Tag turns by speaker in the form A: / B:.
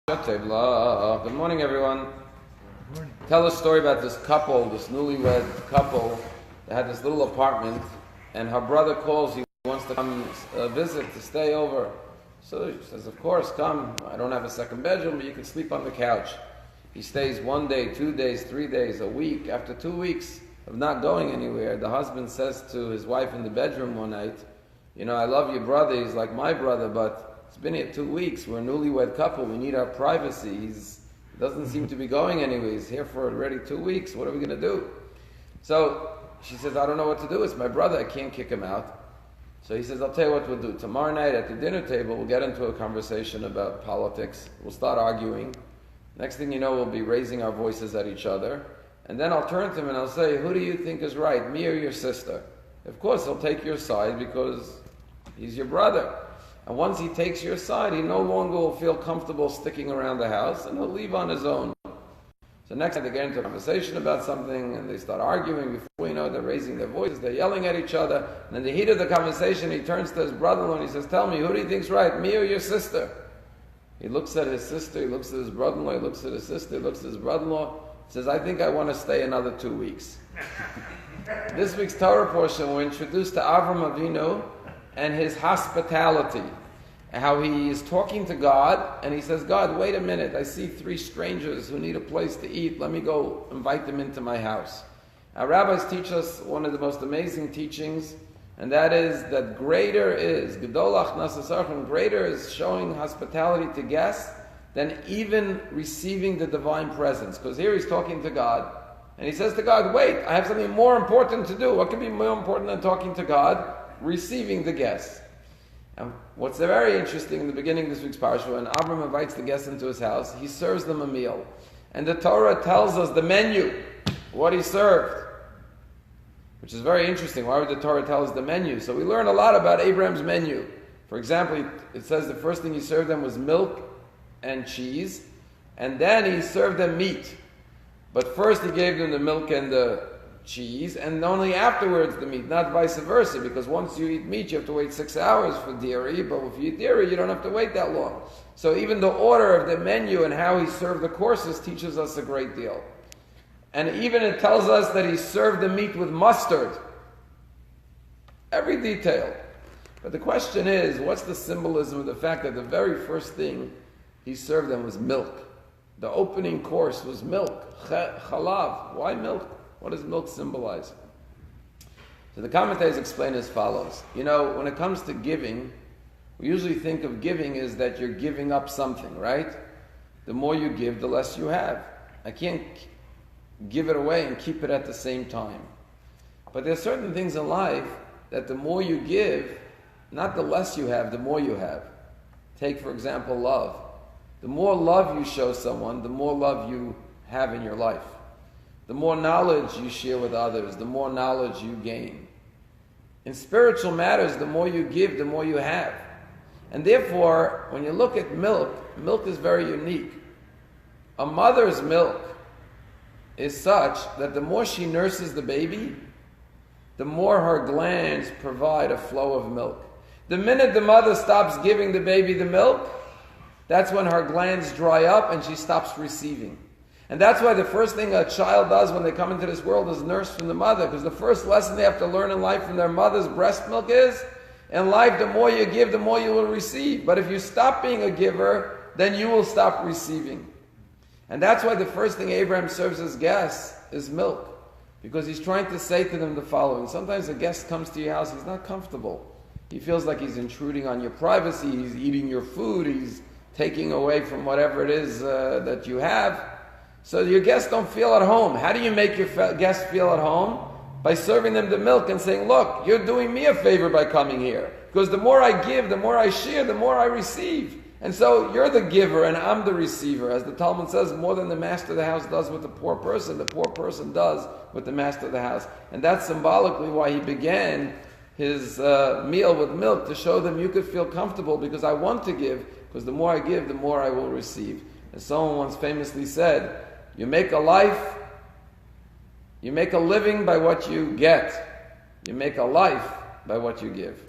A: Good morning, everyone. Good morning. Tell a story about this couple, this newlywed couple that had this little apartment, and her brother calls. He wants to come visit, to stay over. So she says, of course, come. I don't have a second bedroom, but you can sleep on the couch. He stays 1 day, 2 days, 3 days, a week. After 2 weeks of not going anywhere, the husband says to his wife in the bedroom one night, you know, I love your brother. He's like my brother, but it's been here 2 weeks. We're a newlywed couple. We need our privacy. He doesn't seem to be going anywhere. He's here for already 2 weeks. What are we going to do? So she says, I don't know what to do. It's my brother. I can't kick him out. So he says, I'll tell you what we'll do. Tomorrow night at the dinner table, we'll get into a conversation about politics. We'll start arguing. Next thing you know, we'll be raising our voices at each other. And then I'll turn to him and I'll say, who do you think is right, me or your sister? Of course, he'll take your side because he's your brother. And once he takes your side, he no longer will feel comfortable sticking around the house, and he'll leave on his own. So next time they get into a conversation about something, and they start arguing, before you know, they're raising their voices, they're yelling at each other, and in the heat of the conversation, he turns to his brother-in-law and he says, tell me, who do you think's right, me or your sister? He looks at his sister, he looks at his brother-in-law, he looks at his sister, he looks at his brother-in-law, he says, I think I want to stay another 2 weeks. This week's Torah portion, we're introduced to Avram Avinu and his hospitality. How he is talking to God, and he says, God, wait a minute, I see 3 strangers who need a place to eat. Let me go invite them into my house. Our rabbis teach us one of the most amazing teachings, and that is that greater is, Gedolach Nasasarchim, greater is showing hospitality to guests than even receiving the divine presence. Because here he's talking to God, and he says to God, wait, I have something more important to do. What could be more important than talking to God? Receiving the guests. And what's very interesting in the beginning of this week's parsha, when Abram invites the guests into his house, he serves them a meal. And the Torah tells us the menu, what he served. Which is very interesting. Why would the Torah tell us the menu? So we learn a lot about Abraham's menu. For example, it says the first thing he served them was milk and cheese, and then he served them meat. But first he gave them the milk and the cheese, and only afterwards the meat, not vice versa, because once you eat meat you have to wait 6 hours for dairy, but if you eat dairy you don't have to wait that long. So even the order of the menu and how he served the courses teaches us a great deal. And even it tells us that he served the meat with mustard. Every detail. But the question is, what's the symbolism of the fact that the very first thing he served them was milk? The opening course was milk, chalav. Why milk? What does milk symbolize? So the commentators explain as follows. You know, when it comes to giving, we usually think of giving as that you're giving up something, right? The more you give, the less you have. I can't give it away and keep it at the same time. But there are certain things in life that the more you give, not the less you have, the more you have. Take, for example, love. The more love you show someone, the more love you have in your life. The more knowledge you share with others, the more knowledge you gain. In spiritual matters, the more you give, the more you have. And therefore, when you look at milk, milk is very unique. A mother's milk is such that the more she nurses the baby, the more her glands provide a flow of milk. The minute the mother stops giving the baby the milk, that's when her glands dry up and she stops receiving. And that's why the first thing a child does when they come into this world is nurse from the mother, because the first lesson they have to learn in life from their mother's breast milk is, in life the more you give, the more you will receive. But if you stop being a giver, then you will stop receiving. And that's why the first thing Abraham serves his guests is milk, because he's trying to say to them the following. Sometimes a guest comes to your house, he's not comfortable. He feels like he's intruding on your privacy, he's eating your food, he's taking away from whatever it is that you have. So your guests don't feel at home. How do you make your guests feel at home? By serving them the milk and saying, look, you're doing me a favor by coming here. Because the more I give, the more I share, the more I receive. And so you're the giver and I'm the receiver. As the Talmud says, more than the master of the house does with the poor person does with the master of the house. And that's symbolically why he began his meal with milk, to show them you could feel comfortable because I want to give, because the more I give, the more I will receive. As someone once famously said, you make a life, you make a living by what you get. You make a life by what you give.